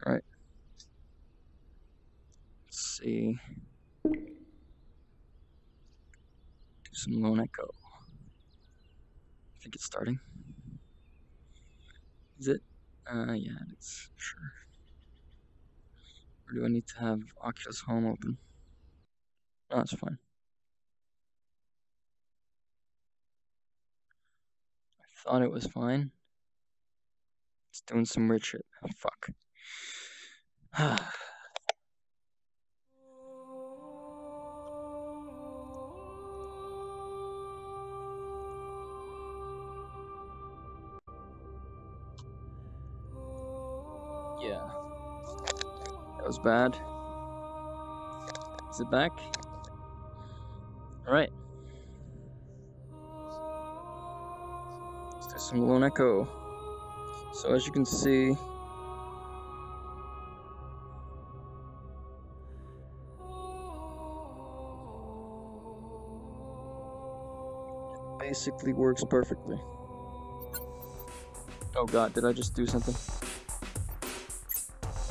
Alright. Let's see. Do some lone echo. I think it's starting. Is it? Yeah, it is. Sure. Or do I need to have Oculus Home open? No, that's fine. I thought it was fine. It's doing some weird shit. Oh, fuck. Yeah. That was bad. Is it back? Alright. Let's do some lone echo. So as you can see, it basically works perfectly. Oh god, did I just do something?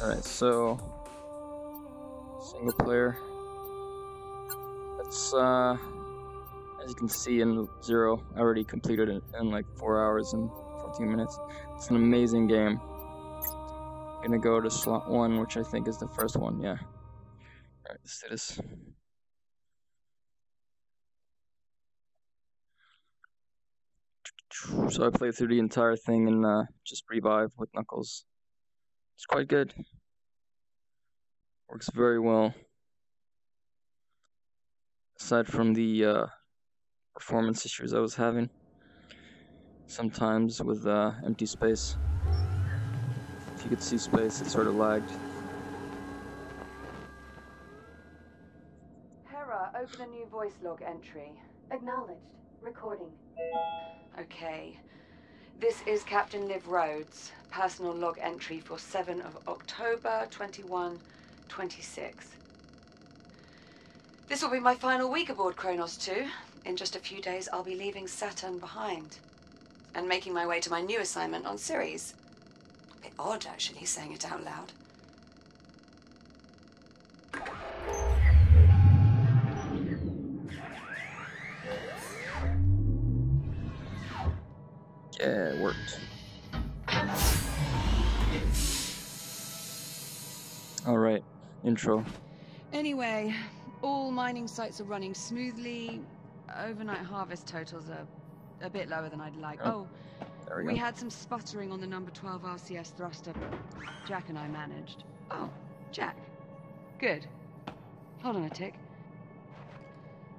Alright, so single player. Let's as you can see in 0, I already completed it in like 4 hours and 14 minutes. It's an amazing game. I'm gonna go to slot 1, which I think is the first one, yeah. Alright, let's do this. So I played through the entire thing and just revive with Knuckles. It's quite good. Works very well. Aside from the performance issues I was having sometimes with empty space. If you could see space, it sort of lagged. Hera, open a new voice log entry. Acknowledged. Recording. Okay. This is Captain Liv Rhodes. Personal log entry for 7 of October 2126. This will be my final week aboard Kronos 2. In just a few days, I'll be leaving Saturn behind and making my way to my new assignment on Ceres. A bit odd, actually, saying it out loud. Yeah, it worked. Alright, intro. Anyway, all mining sites are running smoothly. Overnight harvest totals are a bit lower than I'd like. There We go. had some sputtering on the number 12 RCS thruster, but Jack and I managed. Oh, Jack. Good. Hold on a tick.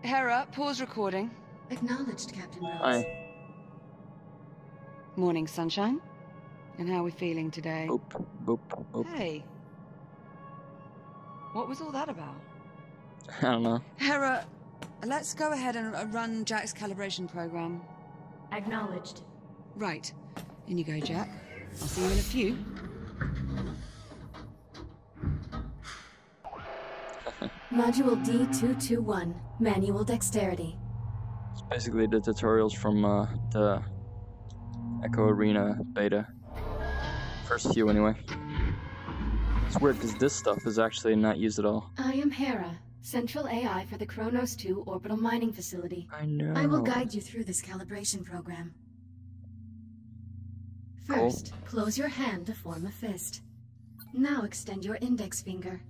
Hera, pause recording. Acknowledged, Captain Rhodes. Hi. Morning, sunshine. And how are we feeling today? Boop, boop, boop. Hey. What was all that about? I don't know. Hera, let's go ahead and run Jack's calibration program. Acknowledged. Right. In you go, Jack. I'll see you in a few. Module D221. Manual dexterity. It's basically the tutorials from the Echo Arena beta. First few, anyway. It's weird because this stuff is actually not used at all. I am Hera, Central AI for the Kronos 2 Orbital Mining Facility. I know. I will guide you through this calibration program. First, close your hand to form a fist. Now extend your index finger.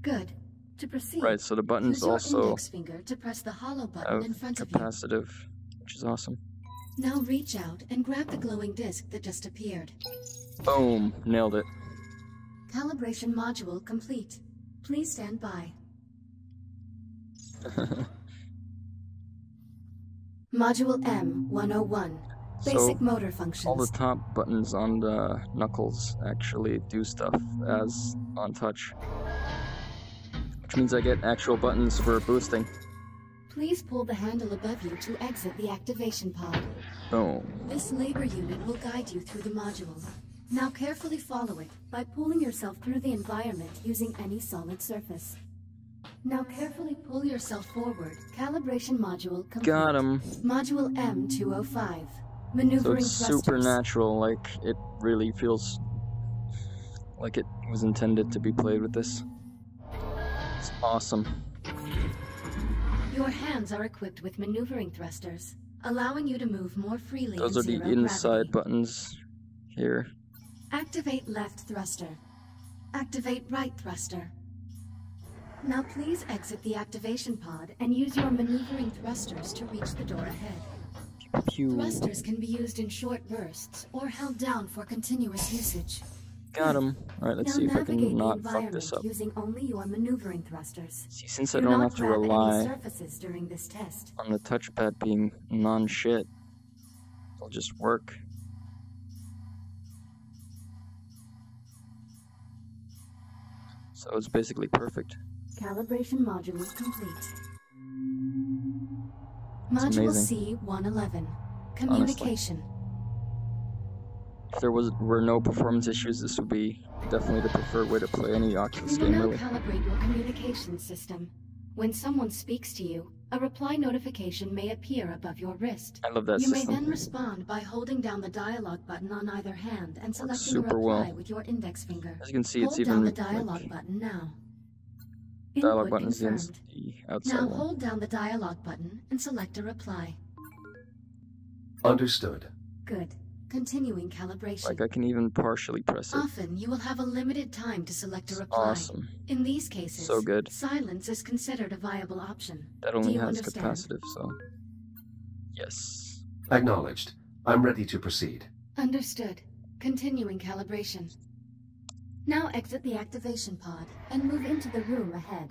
Good. To proceed, Right, so the buttons use your also index finger to press the hollow button have in front of you. capacitive, which is awesome. Now reach out and grab the glowing disc that just appeared. Boom, nailed it. Calibration module complete. Please stand by. Module M101. Basic So, motor functions. all the top buttons on the Knuckles actually do stuff as on touch. Which means I get actual buttons for boosting. Please pull the handle above you to exit the activation pod. Boom. This labor unit will guide you through the module. Now carefully follow it by pulling yourself through the environment using any solid surface. Now carefully pull yourself forward. Calibration module complete. Got him. Module M205. So Maneuvering it's thrusters. supernatural, like it really feels like it was intended to be played with this. It's awesome. Your hands are equipped with maneuvering thrusters, allowing you to move more freely. Those are the inside buttons here. Activate left thruster. Activate right thruster. Now please exit the activation pod and use your maneuvering thrusters to reach the door ahead. Pew. Thrusters can be used in short bursts or held down for continuous usage. Got him. Alright, let's see if I can not fuck this up. Using only your maneuvering thrusters. See, since I don't have to rely surfaces during this test. on the touchpad being non-shit, it'll just work. So it's basically perfect. Calibration module is complete. It's Module amazing. C-111. Communication. If there were no performance issues, this would be definitely the preferred way to play any Oculus You will game, now really. calibrate your communication system. When someone speaks to you, a reply notification may appear above your wrist. I love that You system. may then respond by holding down the dialogue button on either hand and selecting a super reply well. with your index finger. As you can see, Hold it's even down the like, dialogue button now. dialogue Input button is confirmed. the outside Now one. hold down the dialogue button and select a reply. Understood. Good. Continuing calibration. Like I can even partially press it. Often you will have a limited time to select a It's reply. awesome. In these cases, So good. silence is considered a viable option. That Do only you has understand? capacitive, so yes. Acknowledged. I'm ready to proceed. Understood. Continuing calibration. Now exit the activation pod and move into the room ahead.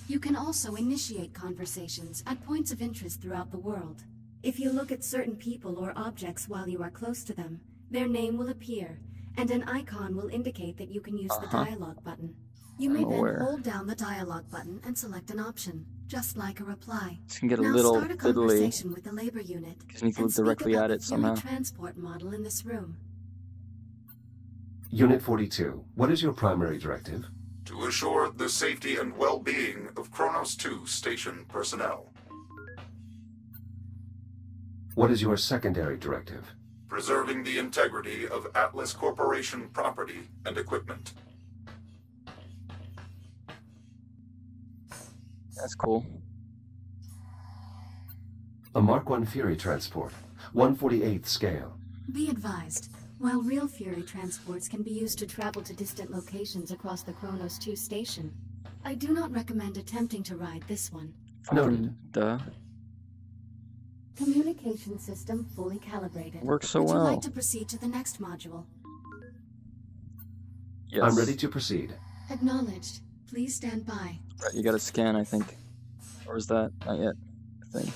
You can also initiate conversations at points of interest throughout the world. If you look at certain people or objects while you are close to them, their name will appear, and an icon will indicate that you can use the dialogue button. You may I'm then aware. hold down the dialogue button and select an option, just like a reply. This can get a Now little start a fiddly conversation with the labor unit because you need to and look speak directly about at the it somehow. human transport model in this room. Unit 42, what is your primary directive? To assure the safety and well-being of Kronos 2 station personnel. What is your secondary directive? Preserving the integrity of Atlas Corporation property and equipment. That's cool. A Mark I Fury transport, 1/48th scale. Be advised, while real Fury transports can be used to travel to distant locations across the Kronos 2 station, I do not recommend attempting to ride this one. Noted. Duh. Communication system fully calibrated. Works so Would you well. like to proceed to the next module? Yes. I'm ready to proceed. Acknowledged. Please stand by. Right, you gotta scan, I think. Or is that? Not yet. I think.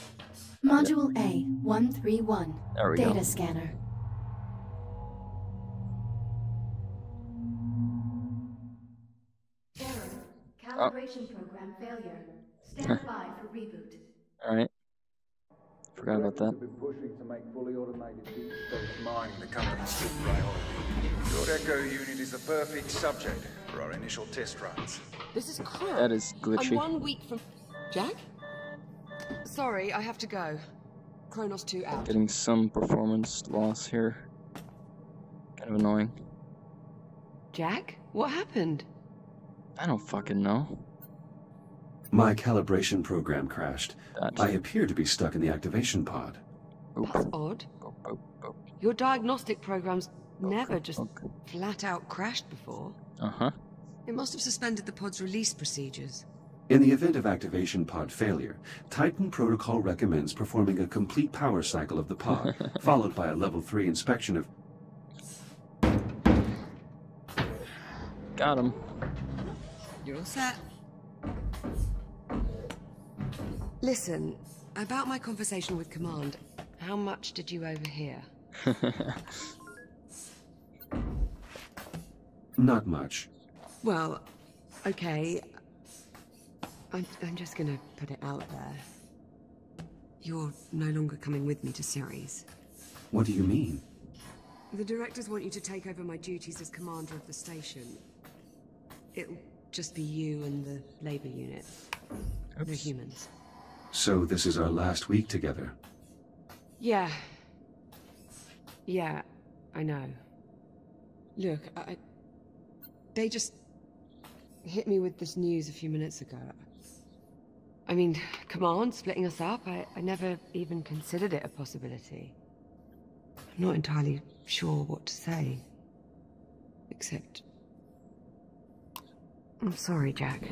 Module A-131. There we Data go. scanner. Error. Calibration program failure. Stand by for reboot. Alright. Forgot about that. Been pushing to make fully automated deep space mining the company's top priority. Your Echo unit is the perfect subject for our initial test runs. This is crap. That is glitchy. I'm 1 week from... Jack? Sorry, I have to go. Kronos 2 out. Getting some performance loss here. Kind of annoying. Jack? What happened? I don't fucking know. My calibration program crashed. That. I appear to be stuck in the activation pod. That's odd. Boop, boop, boop. Your diagnostic program's never just Okay. flat out crashed before. Uh-huh. It must have suspended the pod's release procedures. In the event of activation pod failure, Titan Protocol recommends performing a complete power cycle of the pod, followed by a level 3 inspection of... Got him. You're all set. Listen, about my conversation with Command, how much did you overhear? Not much. Well, okay. I'm just gonna put it out there. You're no longer coming with me to Ceres. What do you mean? The directors want you to take over my duties as commander of the station. It'll just be you and the labor unit. No Oops. humans. So this is our last week together. Yeah. Yeah, I know. Look, they just hit me with this news a few minutes ago. I mean, command splitting us up, I never even considered it a possibility. I'm not entirely sure what to say. Except... I'm sorry, Jack.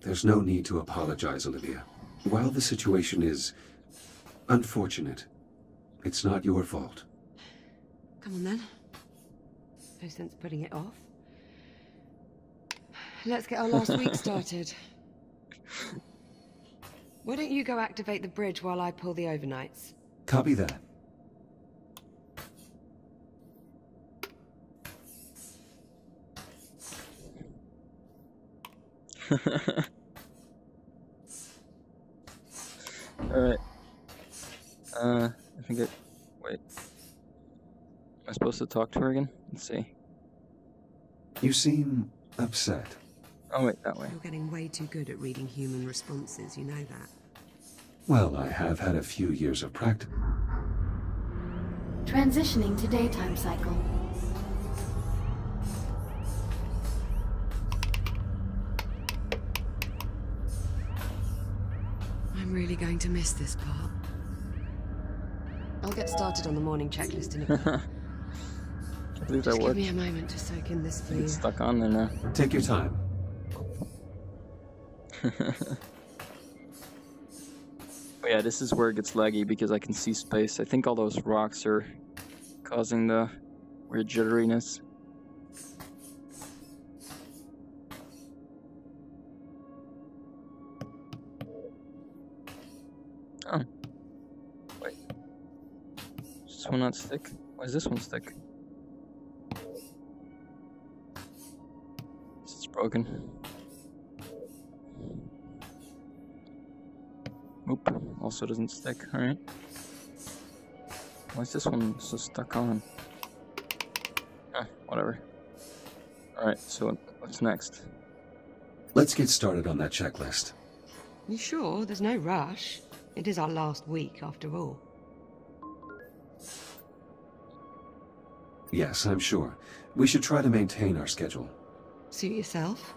There's no need to apologize, Olivia. While the situation is unfortunate, it's not your fault. Come on then. No sense putting it off. Let's get our last week started. Why don't you go activate the bridge while I pull the overnights? Copy that. Alright. I think it... Wait. Am I supposed to talk to her again? Let's see. You seem upset. Oh, wait, that way. You're getting way too good at reading human responses, you know that. Well, I have had a few years of practice. Transitioning to daytime cycle. I'm really going to miss this part. I'll get started on the morning checklist in a bit. I believe Just that give worked. me a moment to soak in this view. It's stuck on there now. Take your time. Oh yeah, this is where it gets laggy because I can see space. I think all those rocks are causing the weird jitteriness. Oh. Wait. Is this one not stick? Why is this one stick? This is broken. Oop, also doesn't stick, alright. Why is this one so stuck on? Whatever. Alright, so what's next? Let's get started on that checklist. You sure? There's no rush. It is our last week, after all. Yes, I'm sure. We should try to maintain our schedule. Suit yourself.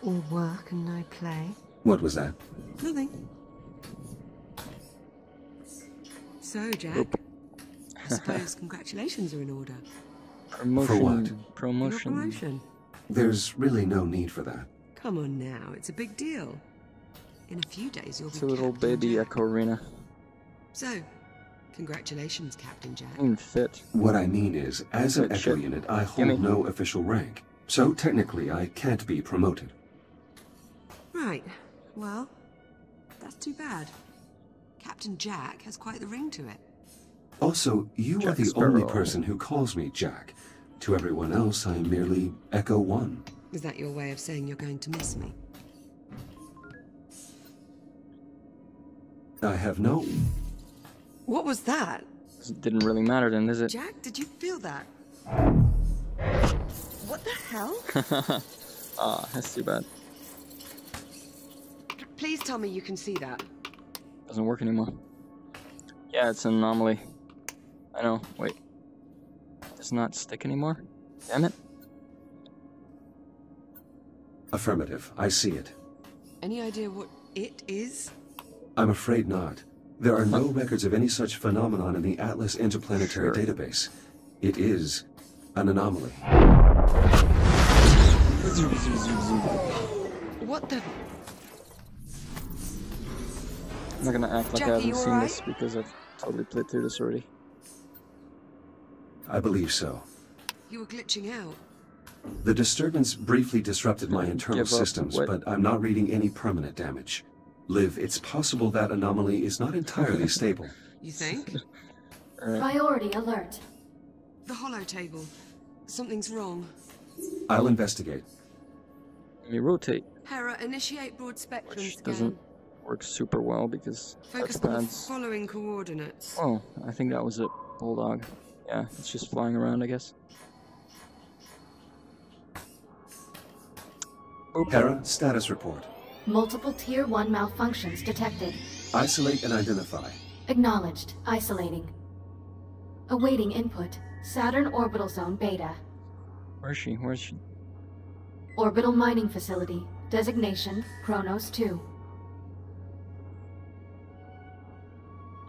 All work and no play. What was that? Nothing. So, Jack, Oop. I suppose congratulations are in order. Promotion. For what? Your Promotion. promotion. There's really no need for that. Come on now, it's a big deal. In a few days you'll It's be a little Captain baby Jack. Echo Arena. So, congratulations, Captain Jack. Fit. What I mean is, as an Good Echo shit. unit, I Gimme. hold no official rank. So technically, I can't be promoted. Right, well, that's too bad. Captain Jack has quite the ring to it. Also, you Jack are the Sparrow. only person who calls me Jack. To everyone else, I'm merely Echo 1. Is that your way of saying you're going to miss me? I have no... What was that? It didn't really matter then, does it? Jack, did you feel that? What the hell? That's too bad. Please tell me you can see that. Doesn't work anymore. Yeah, it's an anomaly. I know. Wait. Does not stick anymore? Damn it. Affirmative. I see it. Any idea what it is? I'm afraid not. There are no records of any such phenomenon in the Atlas Interplanetary Sure. Database. It is an anomaly. What the... I'm not gonna act like Jackie, I haven't you seen alright? this because I've totally played through this already. I believe so. You were glitching out. The disturbance briefly disrupted my internal Give up. systems, What? but I'm not reading any permanent damage. Liv, it's possible that anomaly is not entirely stable. You think? Alright. Priority alert. The hollow table. Something's wrong. I'll investigate. Let me rotate, Hera, initiate broad spectrum which scan. doesn't work super well because Focus on the touchpads. following coordinates. Oh, I think that was it. Bulldog. Yeah, it's just flying around, I guess. Boop. Hera, status report. Multiple Tier 1 malfunctions detected. Isolate and identify. Acknowledged. Isolating. Awaiting input. Saturn Orbital Zone Beta. Where is she? Where is she? Orbital Mining Facility. Designation, Kronos 2.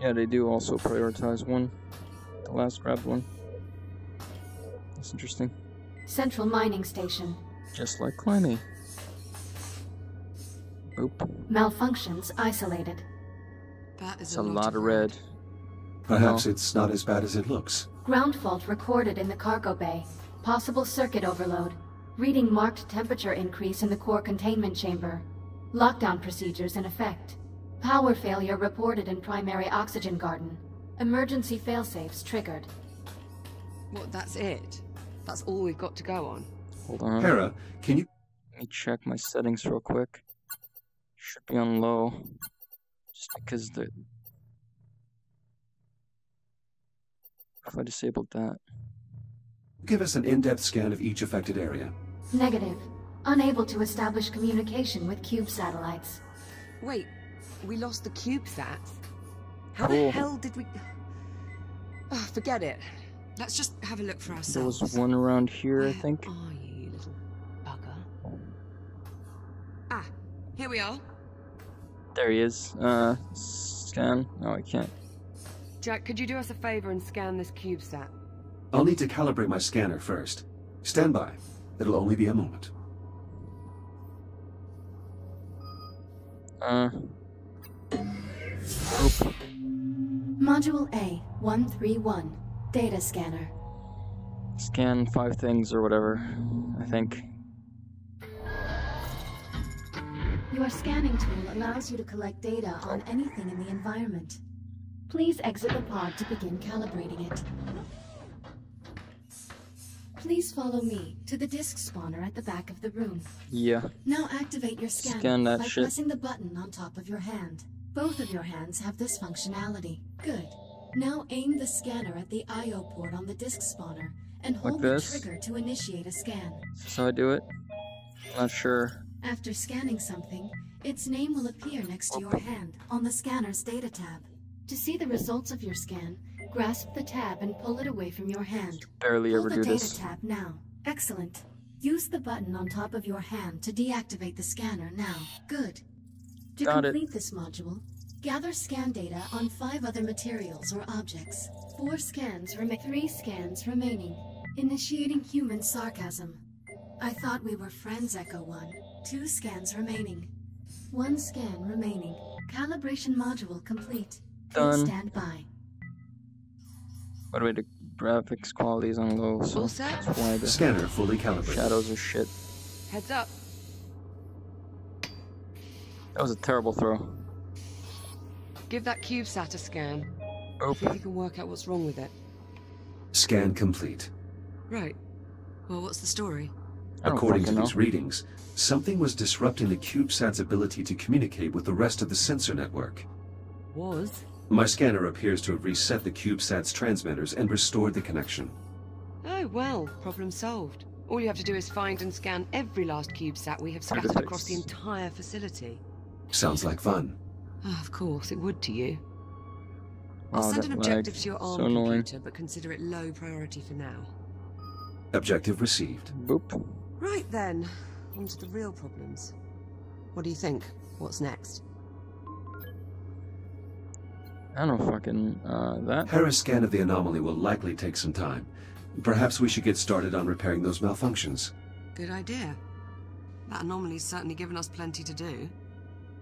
Yeah, they do also prioritize one. The last grabbed one. That's interesting. Central Mining Station. Just like climbing. Oop. Malfunctions isolated. That is It's a lot of red. Perhaps No. it's not as bad as it looks. Ground fault recorded in the cargo bay. Possible circuit overload. Reading marked temperature increase in the core containment chamber. Lockdown procedures in effect. Power failure reported in primary oxygen garden. Emergency failsafes triggered. What, that's it? That's all we've got to go on? Hold on. Hera, can you... Let me check my settings real quick. Should be on low. Just because the... If I disabled that. give us an in-depth scan of each affected area? Negative. Unable to establish communication with cube satellites. Wait, we lost the CubeSats? How Cool. the hell did we... Oh, forget it. Let's just have a look for There ourselves. was one around here, I Where think. are you, you little bugger? Ah, here we are. There he is. Scan. No, I can't. Jack, could you do us a favor and scan this CubeSat? I'll need to calibrate my scanner first. Stand by. It'll only be a moment. Oop. Module A-131. Data scanner. Scan 5 things or whatever, I think. Your scanning tool allows you to collect data on anything in the environment. Please exit the pod to begin calibrating it. Please follow me to the disk spawner at the back of the room. Yeah. Now activate your scanner Scan that by shit. pressing the button on top of your hand. Both of your hands have this functionality. Good. Now aim the scanner at the I/O port on the disk spawner and hold the this? trigger to initiate a scan. Is this how I do it? Not sure. After scanning something, its name will appear next to your hand on the scanner's data tab. To see the results of your scan, grasp the tab and pull it away from your hand. Barely Pull ever the do data this. tab now. Excellent. Use the button on top of your hand to deactivate the scanner now. Good. To Got it. complete this module, gather scan data on 5 other materials or objects. 3 scans remaining. Initiating human sarcasm. I thought we were friends, Echo 1. 2 scans remaining. 1 scan remaining. Calibration module complete. Done. Stand by. By the way, the graphics quality is on low, so All set? that's why the Scanner fully calibrated. shadows are shit. Heads up. That was a terrible throw. Give that CubeSat a scan. Oop. See if you can work out what's wrong with it. Scan complete. Right. Well, what's the story? I don't According to fucking know. these readings, something was disrupting the CubeSat's ability to communicate with the rest of the sensor network. Was? My scanner appears to have reset the CubeSat's transmitters and restored the connection. Oh, well, problem solved. All you have to do is find and scan every last CubeSat we have scattered Perfect. across the entire facility. Sounds like fun. Ah, of course, it would to you. Wow, I'll send that an lag. objective to your ARM So annoying. computer, but consider it low priority for now. Objective received. Boop. Right then, on to the real problems. What do you think? What's next? I don't know fucking, that. Hera's scan of the anomaly will likely take some time. Perhaps we should get started on repairing those malfunctions. Good idea. That anomaly's certainly given us plenty to do.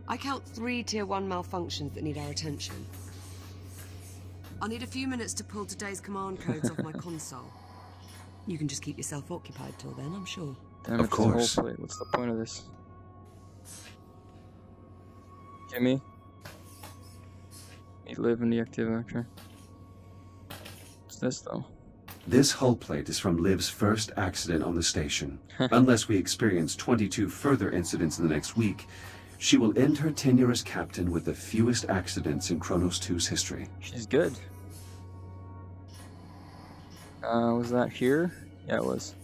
I count 3 Tier 1 malfunctions that need our attention. I'll need a few minutes to pull today's command codes off my console. You can just keep yourself occupied till then, I'm sure. Damn, Of it's a course. whole plate. What's the point of this? Gimme. You live in the active actor. What's this though? This hull plate is from Liv's first accident on the station. Unless we experience 22 further incidents in the next week, she will end her tenure as captain with the fewest accidents in Kronos 2's history. She's good. Was that here? Yeah, it was.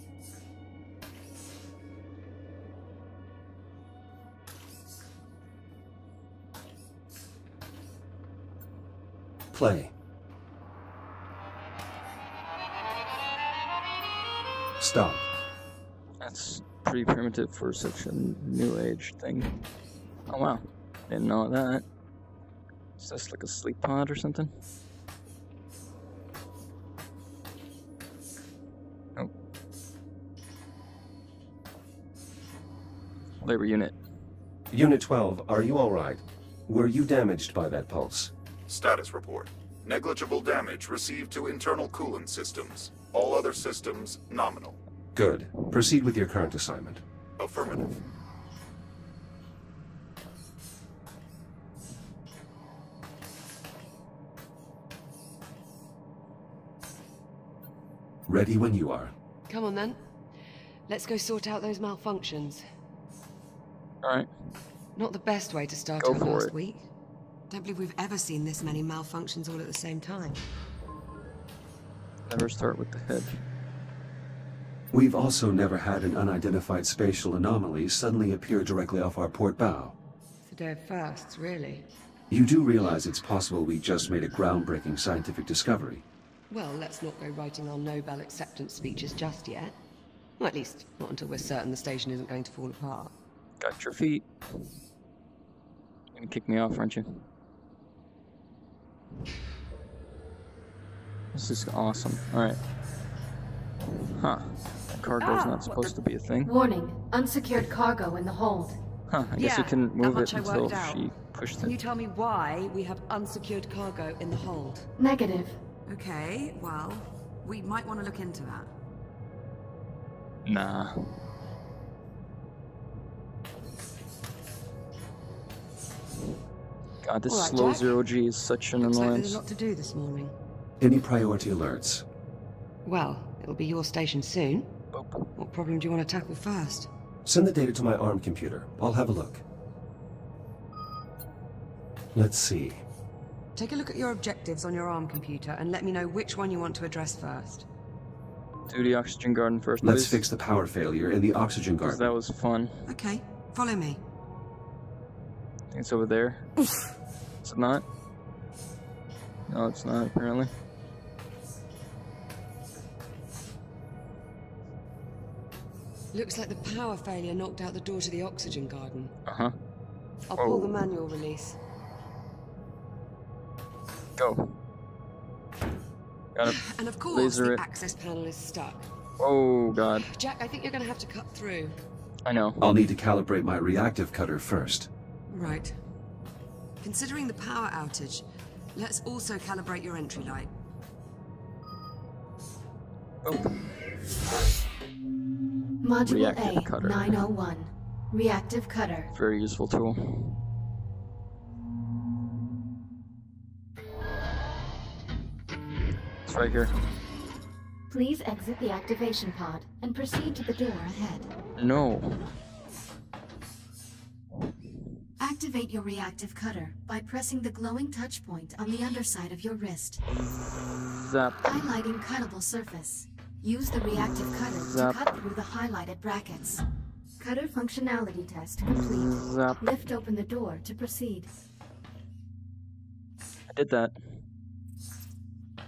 Play. Stop. That's pretty primitive for such a new age thing. Oh wow, didn't know that. Is this like a sleep pod or something? Oh. Labor unit. Unit 12, are you alright? Were you damaged by that pulse? Status report. Negligible damage received to internal coolant systems. All other systems nominal. Good. Proceed with your current assignment. Affirmative. Ready when you are. Come on then. Let's go sort out those malfunctions. Alright. Not the best way to start Go out for last it. week. Don't believe we've ever seen this many malfunctions all at the same time. Never start with the head. We've also never had an unidentified spatial anomaly suddenly appear directly off our port bow. It's a day of firsts, really. You do realize it's possible we just made a groundbreaking scientific discovery. Well, let's not go writing our Nobel acceptance speeches just yet. Well, at least, not until we're certain the station isn't going to fall apart. Got your feet. You're gonna kick me off, aren't you? This is awesome. Alright. Huh. Cargo's not supposed to be a thing. Warning, unsecured cargo in the hold. Huh, I guess you can move it until out. she pushed Can you it. tell me why we have unsecured cargo in the hold? Negative. Okay, well, we might want to look into that. Nah. God, this All right, slow Jack. zero-G is such an Looks like there's annoyance. a lot to do this morning. Any priority alerts? Well, it'll be your station soon. Boop. What problem do you want to tackle first? Send the data to my ARM computer. I'll have a look. Let's see. Take a look at your objectives on your ARM computer and let me know which one you want to address first. Do the oxygen garden first, Let's please. fix the power failure in the oxygen 'Cause garden. that was fun. Okay, follow me. I think it's over there. Is it not? No, it's not, apparently. Looks like the power failure knocked out the door to the oxygen garden. Uh-huh. I'll pull the Oh. manual release. Go. Got it. And of course, Laser the it. access panel is stuck. Oh, God. Jack, I think you're going to have to cut through. I know. I'll need to calibrate my reactive cutter first. Right. Considering the power outage, let's also calibrate your entry light. Oh. Module Reactive A, cutter. 901. Reactive cutter. Very useful tool. It's right here. Please exit the activation pod and proceed to the door ahead. No. Activate your reactive cutter by pressing the glowing touch point on the underside of your wrist. Zap. Highlighting cuttable surface. Use the reactive cutter Zap. to cut through the highlighted brackets. Cutter functionality test complete. Zap. Lift open the door to proceed. I did that.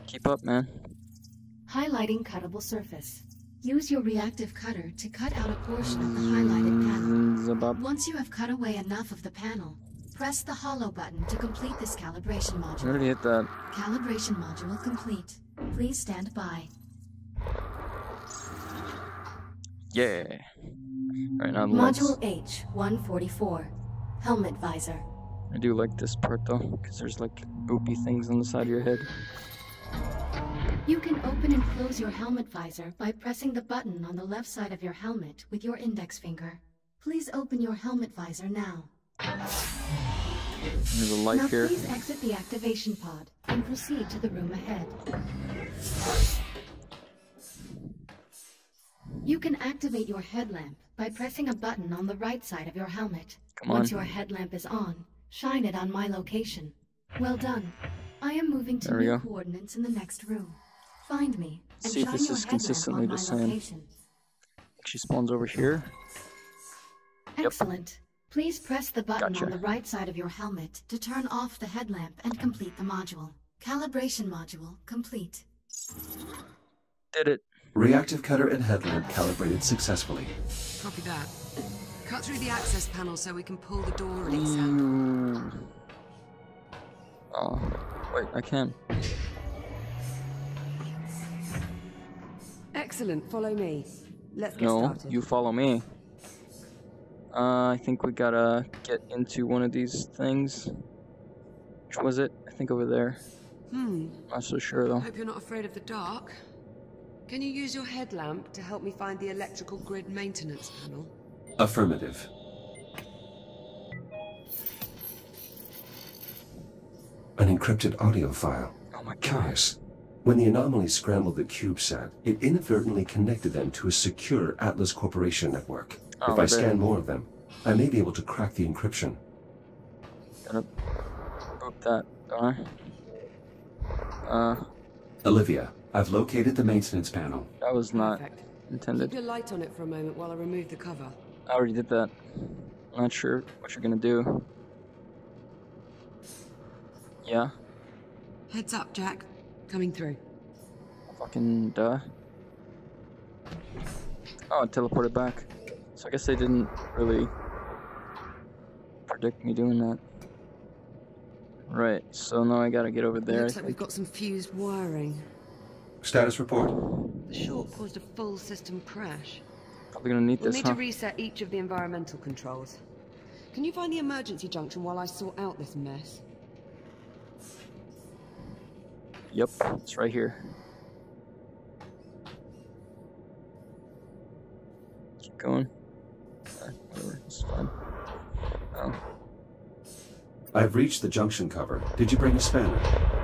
Keep up, man. Highlighting cuttable surface. Use your reactive cutter to cut out a portion of the highlighted panel. Zabab. Once you have cut away enough of the panel, press the hollow button to complete this calibration I module. already hit that. Calibration module complete. Please stand by. Yeah. Alright, now the lights. Module H-144. Helmet visor. I do like this part though, because there's like boopy things on the side of your head. You can open and close your helmet visor by pressing the button on the left side of your helmet with your index finger. Please open your helmet visor now. There's a light Now here. please exit the activation pod and proceed to the room ahead. You can activate your headlamp by pressing a button on the right side of your helmet. Come on. Once your headlamp is on, shine it on my location. Well done. I am moving to There we new go. coordinates in the next room. Find me and See if shine this your is headlamp consistently on the my same. location. She spawns over here. Yep. Excellent. Please press the button Gotcha. on the right side of your helmet to turn off the headlamp and complete the module. Calibration module complete. Did it. Reactive cutter and headlamp calibrated successfully. Copy that. Cut through the access panel so we can pull the door release handle. Mm. Oh, wait, I can. Excellent, follow me. Let's get No, started. you follow me. I think we gotta get into one of these things. Which was it? I think over there. Not so sure though. Hope you're not afraid of the dark. Can you use your headlamp to help me find the electrical grid maintenance panel? Affirmative. An encrypted audio file. Oh my god. Curious. When the anomaly scrambled the CubeSat, it inadvertently connected them to a secure Atlas Corporation network. Oh, If I scan more of them, I may be able to crack the encryption. Gotta boop that, don't I? Olivia, I've located the maintenance panel. That was not Perfect. intended. Keep your light on it for a moment while I remove the cover. I already did that. I'm not sure what you're gonna do. Yeah? Heads up, Jack. Coming through. Fucking duh. Oh, it teleported back. So I guess they didn't really predict me doing that. Right, so now I gotta get over there. Looks like we've got some fused wiring. Status report. The short caused a full system crash. Probably gonna need We'll this, need huh? to reset each of the environmental controls. Can you find the emergency junction while I sort out this mess? Yep, it's right here. Keep going. Whatever, it's fine. Oh. I've reached the junction cover. Did you bring a spanner?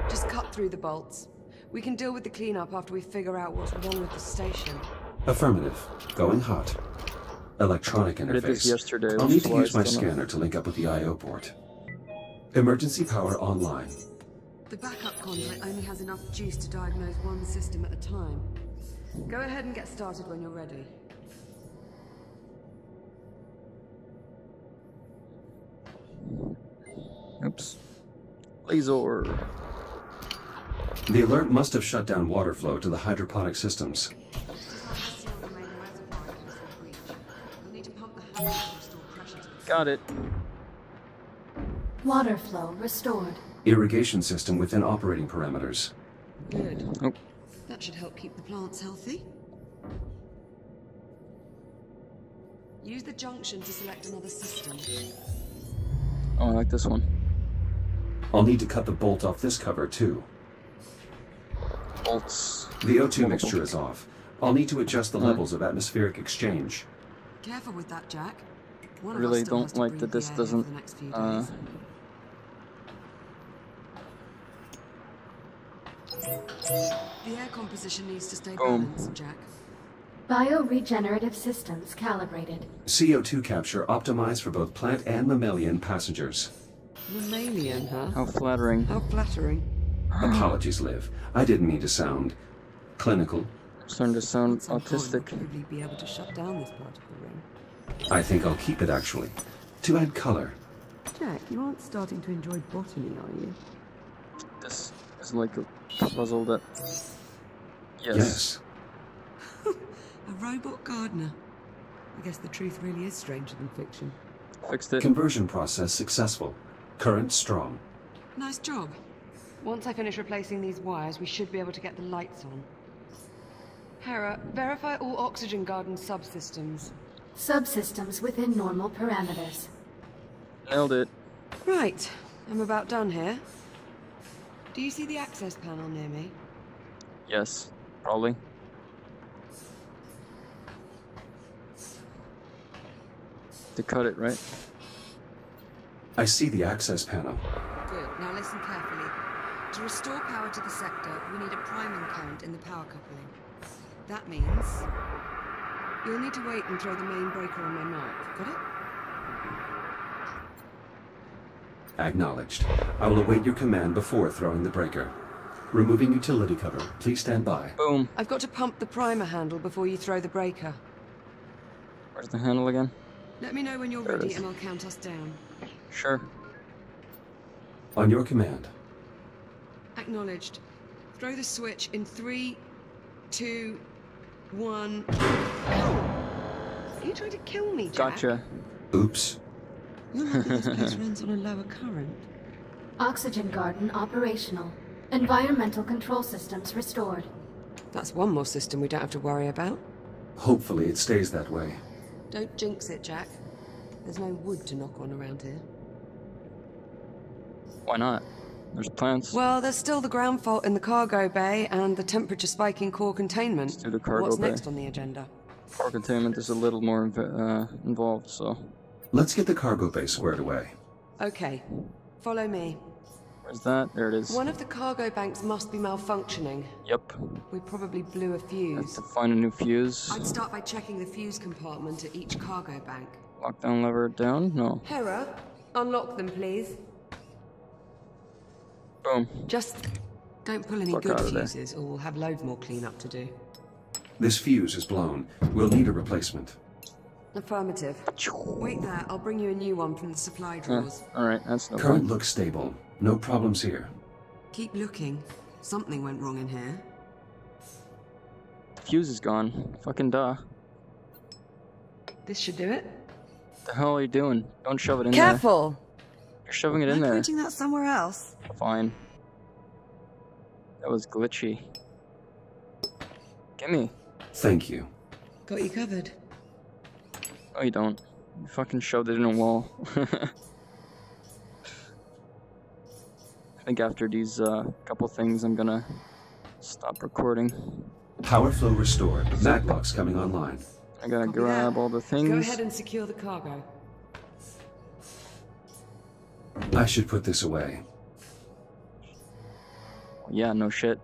Just cut through the bolts. We can deal with the cleanup after we figure out what's wrong with the station. Affirmative. Going hot. Electronic I did this interface. yesterday. I'll which need is to why use my I still don't- scanner to link up with the I/O port. Emergency power online. The backup conduit only has enough juice to diagnose one system at a time. Go ahead and get started when you're ready. Oops. Laser. The alert must have shut down water flow to the hydroponic systems. Got it. Water flow restored. Irrigation system within operating parameters. Good. Oh. That should help keep the plants healthy. Use the junction to select another system. Oh, I like this one. I'll need to cut the bolt off this cover too. Bolts. The O2 mixture is off. I'll need to adjust the levels of atmospheric exchange. Careful with that, Jack. One Really of us still don't has to like breathe that the this air doesn't, for the next few days. The air composition needs to stay Boom. balanced, Jack. Bioregenerative systems calibrated. CO2 capture optimized for both plant and mammalian passengers. Mammalian, huh? How flattering. How flattering. Apologies, Liv. I didn't mean to sound clinical. I'm starting to sound At some point, we'll autistic. probably be able to shut down this particle ring. I think I'll keep it actually, to add color. Jack, you aren't starting to enjoy botany, are you? This is like a puzzle that... Yes. A robot gardener. I guess the truth really is stranger than fiction. Fixed it. Conversion process successful. Current strong. Nice job. Once I finish replacing these wires, we should be able to get the lights on. Hera, verify all oxygen garden subsystems. Subsystems within normal parameters. Nailed it. Right, I'm about done here. Do you see the access panel near me? Yes, probably. To cut it, right? I see the access panel. Good, now listen carefully. To restore power to the sector, we need a priming current in the power coupling. That means... you'll need to wait and throw the main breaker on my mark. Got it? Acknowledged. I will await your command before throwing the breaker. Removing utility cover. Please stand by. Boom. I've got to pump the primer handle before you throw the breaker. Where's the handle again? Let me know when you're There it ready is. and I'll count us down. Sure. On your command. Acknowledged. Throw the switch in 3, 2, 1. Are you trying to kill me, Jack? Gotcha. Oops. You're lucky this place runs on a lower current. Oxygen garden operational. Environmental control systems restored. That's one more system we don't have to worry about. Hopefully it stays that way. Don't jinx it, Jack. There's no wood to knock on around here. Why not? There's plants. Well, there's still the ground fault in the cargo bay and the temperature spike in core containment. Let's do the cargo What's bay. next on the agenda? Core containment is a little more involved, so... Let's get the cargo bay squared away. Okay, follow me. Where's that? There it is. One of the cargo banks must be malfunctioning. Yep. We probably blew a Have fuse. to find a new fuse. I'd start by checking the fuse compartment at each cargo bank. Lockdown lever down? No. Hera, unlock them, please. Boom. Just don't pull any Fuck good out of there. fuses, or we'll have loads more cleanup to do. This fuse is blown. We'll need a replacement. Affirmative. Wait there, I'll bring you a new one from the supply drawers. Alright, that's no Current fun. looks stable. No problems here. Keep looking. Something went wrong in here. Fuse is gone. Fucking duh. This should do it. What the hell are you doing? Don't shove it in Careful! there. You're shoving it in I'm there. pointing that somewhere else. Fine. That was glitchy. Gimme. Thank you. Got you covered. Oh, you don't. You fucking shoved it in a wall. I think after these couple things, I'm gonna stop recording. Power flow restored. Maglocks coming online. I gotta Copy grab that. all the things. Go ahead and secure the cargo. I should put this away. Yeah, no shit.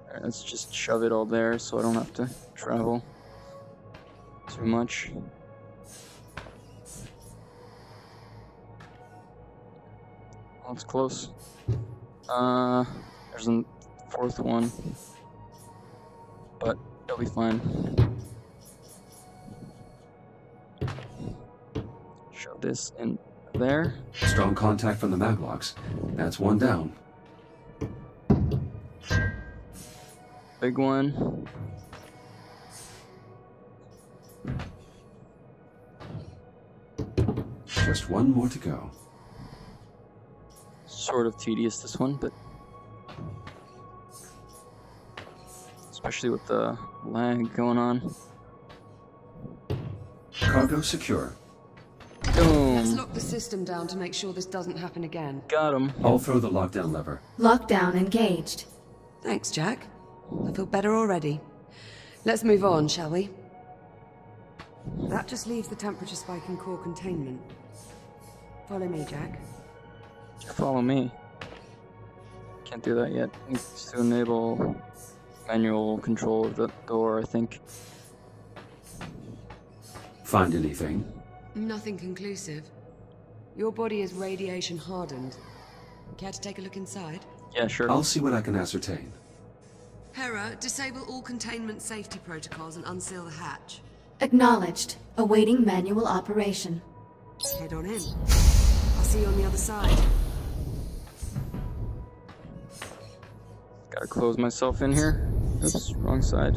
Alright, let's just shove it all there so I don't have to travel too much. Oh, it's close. There's a fourth one. But it'll be fine. Shove this in there. Strong contact from the Maglocks. That's one down. Big one. Just one more to go. Sort of tedious, this one, but especially with the lag going on. Cargo secure. Let's Boom! lock the system down to make sure this doesn't happen again. Got him. I'll throw the lockdown lever. Lockdown engaged. Thanks, Jack. I feel better already. Let's move on, shall we? That just leaves the temperature spike in core containment. Follow me, Jack. Follow me. Can't do that yet. Needs to enable manual control of the door, I think. Find anything? Nothing conclusive. Your body is radiation hardened. Care to take a look inside? Yeah, sure. I'll see what I can ascertain. Hera, disable all containment safety protocols and unseal the hatch. Acknowledged. Awaiting manual operation. Head on in. I'll see you on the other side. Gotta close myself in here. Oops, wrong side.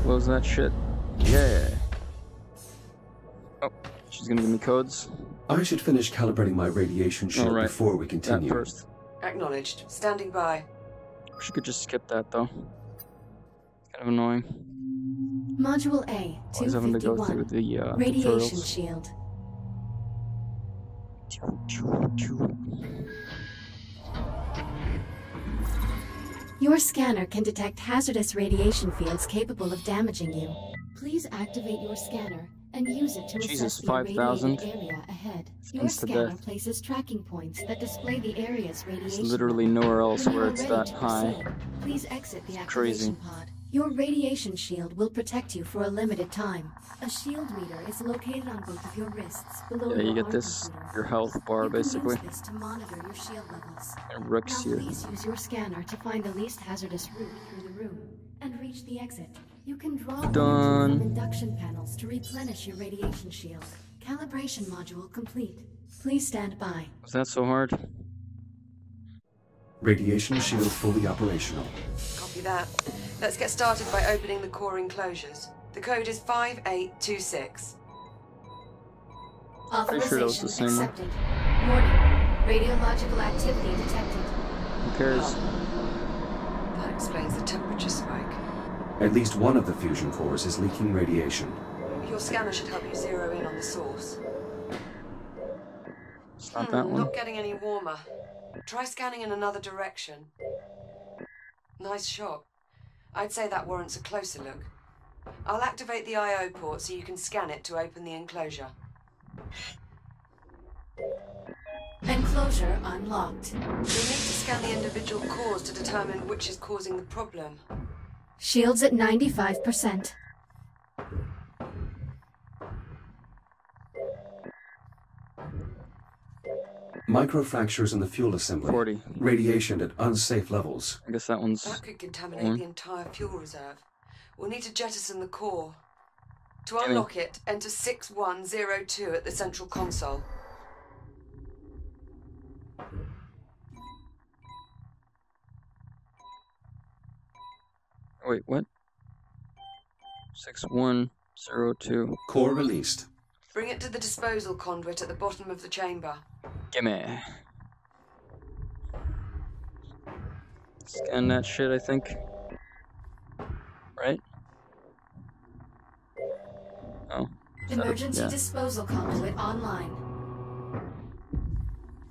Close that shit. Yeah. Oh, she's gonna give me codes. I should finish calibrating my radiation shield Alright. before we That continue. first. Acknowledged. Standing by. She could just skip that though. Kind of annoying. Module A, Always having to go through 251. the Radiation tutorials. shield. Your scanner can detect hazardous radiation fields capable of damaging you. Please activate your scanner and use it to Jesus, assess the 5,000. irradiated area ahead. Your Insta scanner death. places tracking points that display the area's There's radiation. literally nowhere else When you where are it's ready that to high. proceed, please exit the Crazy. activation pod. Your radiation shield will protect you for a limited time. A shield meter is located on both of your wrists below Yeah, your you get arm this, computer. your health bar You can basically. use this to monitor your shield levels. It wrecks Now you. please use your scanner to find the least hazardous route through the room and reach the exit. You can draw energy Done. from induction panels to replenish your radiation shield. Calibration module complete. Please stand by. Was that so hard? Radiation shield fully operational. Copy that. Let's get started by opening the core enclosures. The code is 5826. Pretty sure that was Authorization the same one. accepted. Warning. Radiological activity detected. Who cares? That explains the temperature spike. At least one of the fusion cores is leaking radiation. Your scanner should help you zero in on the source. It's not that one. Not getting any warmer. Try scanning in another direction. Nice shot. I'd say that warrants a closer look. I'll activate the I/O port so you can scan it to open the enclosure. Enclosure unlocked. You'll need to scan the individual cores to determine which is causing the problem. Shields at 95%. Microfractures in the fuel assembly. 40. Radiation at unsafe levels. I guess that one's That could contaminate the entire fuel reserve. We'll need to jettison the core. To unlock it, enter 6102 at the central console. Wait, what? 6102. Core released. Bring it to the disposal conduit at the bottom of the chamber. Gimme. Scan that shit, I think. Right? Oh. Emergency disposal conduit online.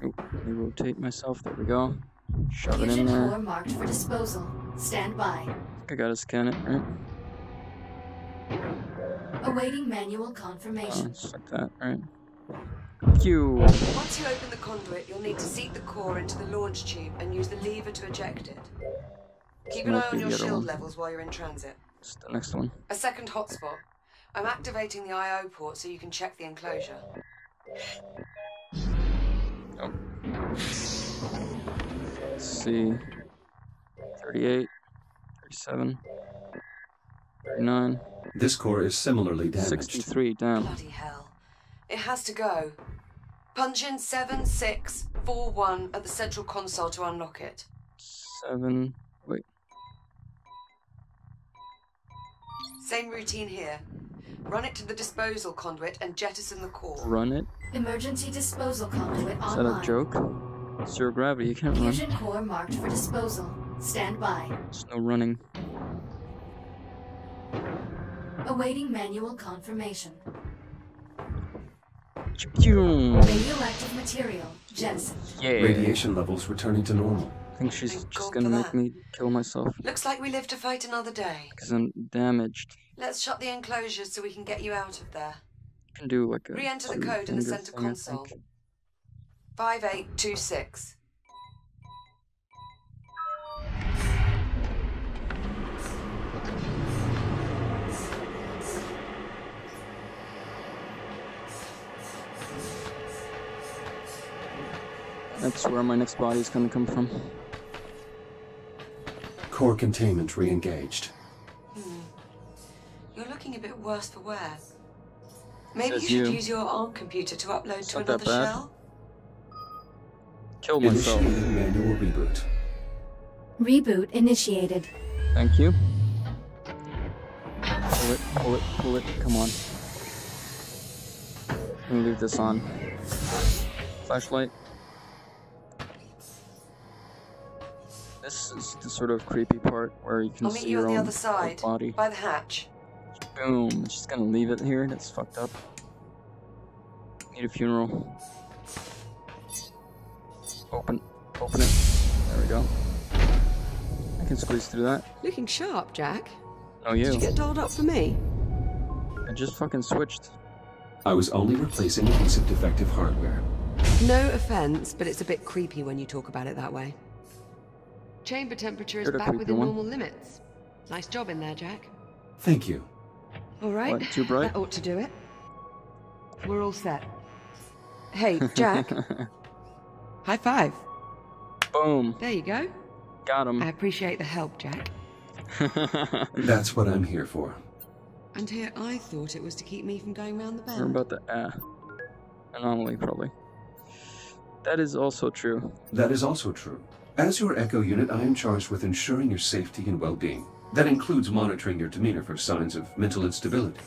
Oh, let me rotate myself. There we go. Shove it in Fusion there. core marked for disposal. Stand by. I gotta scan it, right? Awaiting manual Oh, confirmation. it's like that, right? Pew! Once you open the conduit, you'll need to seat the core into the launch tube and use the lever to eject it. Keep an Might eye be on your the other shield one. levels while you're in transit. It's the next one. A second hotspot. I'm activating the I/O port so you can check the enclosure. Oh. Let's see. 38, 37, 39, This core is similarly damaged. 63, damn. Bloody hell. It has to go. Punch in 7641 at the central console to unlock it. 7, wait. Same routine here. Run it to the disposal conduit and jettison the core. Run it? Emergency disposal conduit Is that a online. joke? Zero gravity, you can't run. Fusion core marked for disposal. Stand by. There's no running. Awaiting manual confirmation. Pew! Radioactive material jettisoned. Yeah. Radiation levels returning to normal. I think she's Thank just God gonna for make that. me kill myself Looks like we live to fight another day. because I'm damaged. Let's shut the enclosures so we can get you out of there. I can do like a Re-enter the two code in the finger center thing, I console. think. 5826. That's where my next body is gonna come from. Core containment re-engaged. You're looking a bit worse for wear. Maybe you Says should you. use your ARM computer to upload It's to not that another bad. shell. Kill myself. Initiating manual reboot. Reboot initiated. Thank you. Pull it, pull it, pull it. Come on. Let me leave this on. Flashlight. This is the sort of creepy part where you can I'll meet see you your on the own other side, body. by the hatch. Boom. She's gonna leave it here. That's fucked up. Need a funeral. Open it. There we go. I can squeeze through that. Looking sharp, Jack. Oh, Did you. you get dolled up for me? I just fucking switched. I was only replacing a piece of defective hardware. No offense, but it's a bit creepy when you talk about it that way. Chamber temperature is You're the back creepy within one. normal limits. Nice job in there, Jack. Thank you. All right. What, too bright? That ought to do it. We're all set. Hey, Jack. High five. Boom. There you go. Got him. I appreciate the help, Jack. That's what I'm here for. And here I thought it was to keep me from going round the We're bend. about the anomaly, probably. That is also true. That is also true. As your Echo unit, I am charged with ensuring your safety and well-being. That includes monitoring your demeanor for signs of mental instability.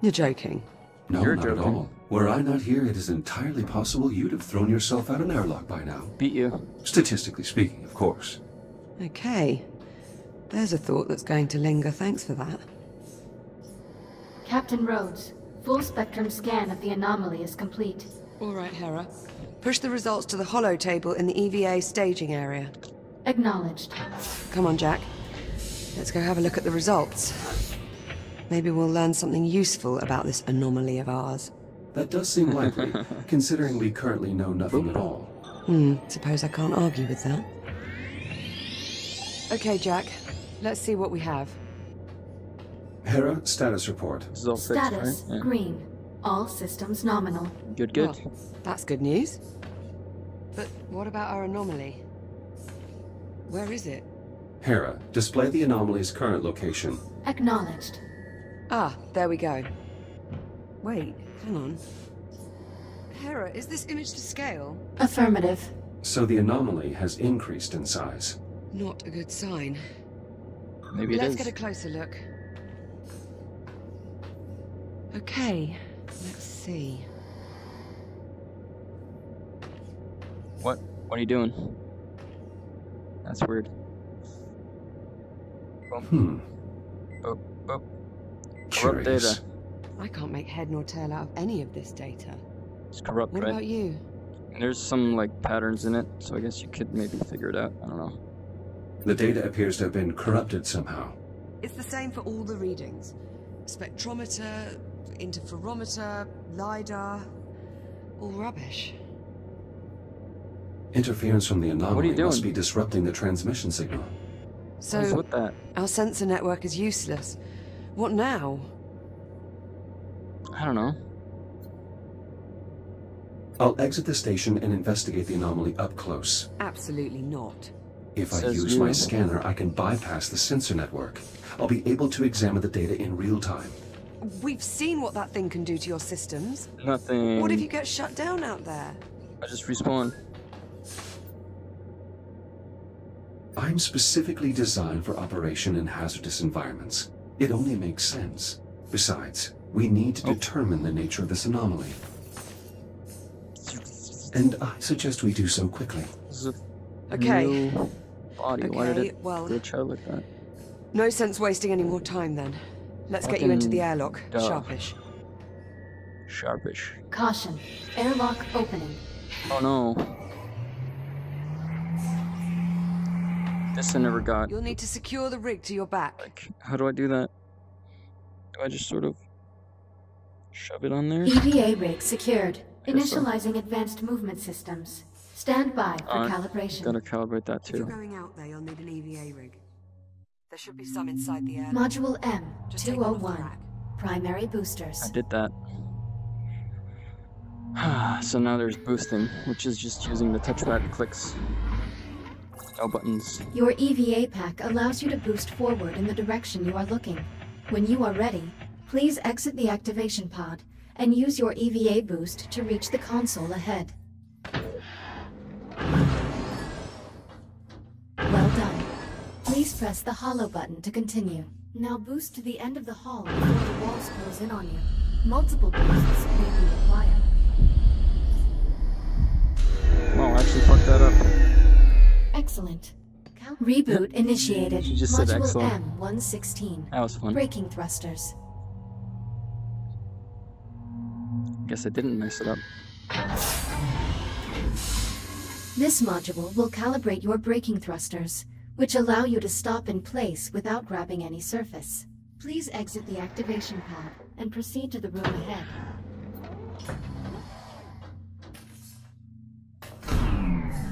You're joking. No, You're not at joking. all. Were I not here, it is entirely possible you'd have thrown yourself out an airlock by now. Beat you. Statistically speaking, of course. Okay. There's a thought that's going to linger. Thanks for that. Captain Rhodes, full spectrum scan of the anomaly is complete. All right, Hera. Push the results to the holo table in the EVA staging area. Acknowledged. Come on, Jack. Let's go have a look at the results. Maybe we'll learn something useful about this anomaly of ours. That does seem likely, considering we currently know nothing at all. Suppose I can't argue with that. Okay, Jack. Let's see what we have. Hera, status report. This is all fixed, Status, right? Yeah. green. All systems nominal. Good, good. Well, that's good news. But what about our anomaly? Where is it? Hera, display the anomaly's current location. Acknowledged. Ah, there we go. Wait, hang on. Hera, is this image to scale? Affirmative. So the anomaly has increased in size. Not a good sign. Maybe it Let's is. get a closer look. Okay, let's see. What are you doing? That's weird. Hmm. Oh, oh. Corrupt Curious. data. I can't make head nor tail out of any of this data. It's corrupt, What right? about you? And there's some like patterns in it, so I guess you could maybe figure it out. I don't know. The data appears to have been corrupted somehow. It's the same for all the readings. Spectrometer, interferometer, LiDAR, all rubbish. Interference from the anomaly doing? must be disrupting the transmission signal. What's So, with that? our sensor network is useless. What now? I don't know. I'll exit the station and investigate the anomaly up close. Absolutely not. If I Says use my you. scanner, I can bypass the sensor network. I'll be able to examine the data in real time. We've seen what that thing can do to your systems. Nothing. What if you get shut down out there? I just respawn. I'm specifically designed for operation in hazardous environments. It only makes sense. Besides, we need to determine the nature of this anomaly. And I suggest we do so quickly. This is a Okay. new body. Why did Okay, it well- glitch out like that? No sense wasting any more time then. Let's get you into the airlock. duh. Sharpish. Sharpish. Caution. Airlock opening. Oh no. This I never got. You'll need to secure the rig to your back. Like, how do I do that? Do I just sort of shove it on there? EVA rig secured. I guess so. Initializing advanced movement systems. Stand by for Alright, calibration. Gotta calibrate that If you're too. going out there, you'll need an EVA rig. There should be some inside the airlock. Module Just take one off the M201. rack. Primary boosters. I did that. So now there's boosting, which is just using the touchpad clicks. No buttons. Your EVA pack allows you to boost forward in the direction you are looking. When you are ready, please exit the activation pod and use your EVA boost to reach the console ahead. Well done. Please press the hollow button to continue. Now boost to the end of the hall before the walls close in on you. Multiple boosts may be required. Oh, I actually fucked that up. Excellent. Reboot initiated. She just said Module excellent. M116. That was fun. Braking thrusters. Guess I didn't mess it up. This module will calibrate your braking thrusters, which allow you to stop in place without grabbing any surface. Please exit the activation pod and proceed to the room ahead.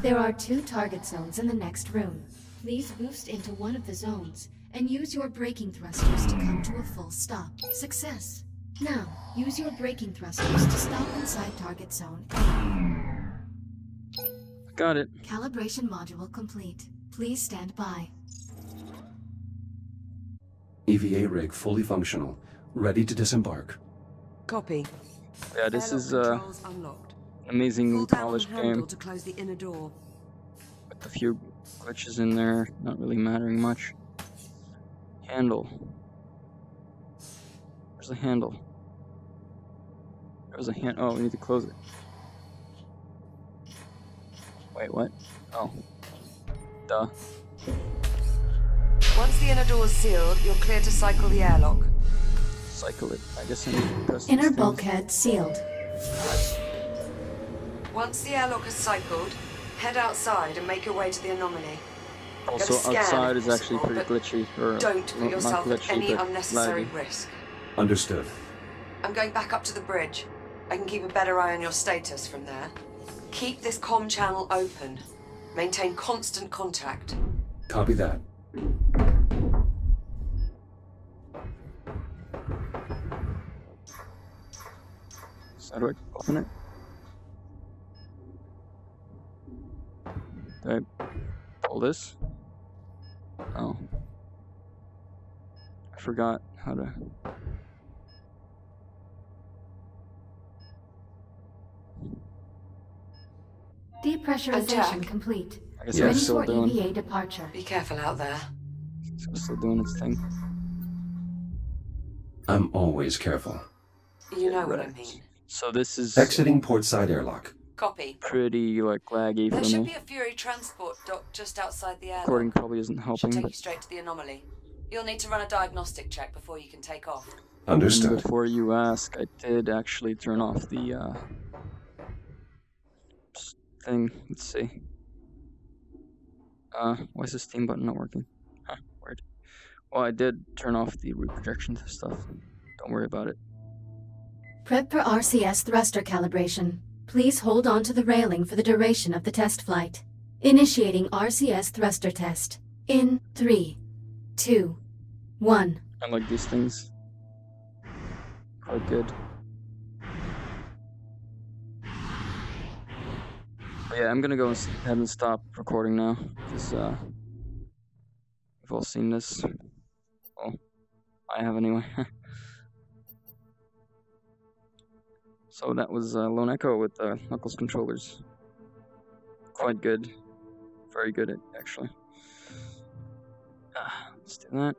There are 2 target zones in the next room. Please boost into one of the zones and use your braking thrusters to come to a full stop. Success! Now, use your braking thrusters to stop inside target zone A. Got it. Calibration module complete. Please stand by. EVA rig fully functional, ready to disembark. Copy. Yeah, this Airlock is controls unlocked. amazingly Pull down on polished the handle game. to close the inner door. with a few glitches in there, not really mattering much. Handle. Where's the handle? There's a hand. Oh, we need to close it. Wait, what? Oh. Duh. Once the inner door's sealed, you're clear to cycle the airlock. Cycle it. I guess I need to press Inner these things. bulkhead sealed. Once the airlock has cycled, head outside and make your way to the anomaly. Also, scan outside if is actually possible, pretty glitchy. Or Don't put not yourself at glitchy, any but unnecessary laggy. risk. Understood. I'm going back up to the bridge. I can keep a better eye on your status from there. Keep this comm channel open. Maintain constant contact. Copy that. So how do I open it? Do I pull this? Oh. I forgot how to... Depressurization Jack. complete. I guess Yeah, I'm Ready still for doing... EVA departure. Be careful out there. It's still doing its thing. I'm always careful. You know what I Right. mean. So this is Exiting port side airlock. Copy. pretty like laggy There for should me. be a Fury transport dock just outside the airlock. Recording probably isn't Should helping, take but you straight to the anomaly. You'll need to run a diagnostic check before you can take off. and Understood. before you ask, I did actually turn off the thing. Let's see. Why is the Steam button not working? Huh, weird. Well, I did turn off the root projection stuff. Don't worry about it. Prep for RCS thruster calibration. Please hold on to the railing for the duration of the test flight. Initiating RCS thruster test. In 3, 2, 1. I like these things. Quite good. But yeah, I'm gonna go ahead and stop recording now, because we've all seen this. Well, I have anyway. So that was Lone Echo with Knuckles controllers. Quite good. Very good, actually. Let's do that.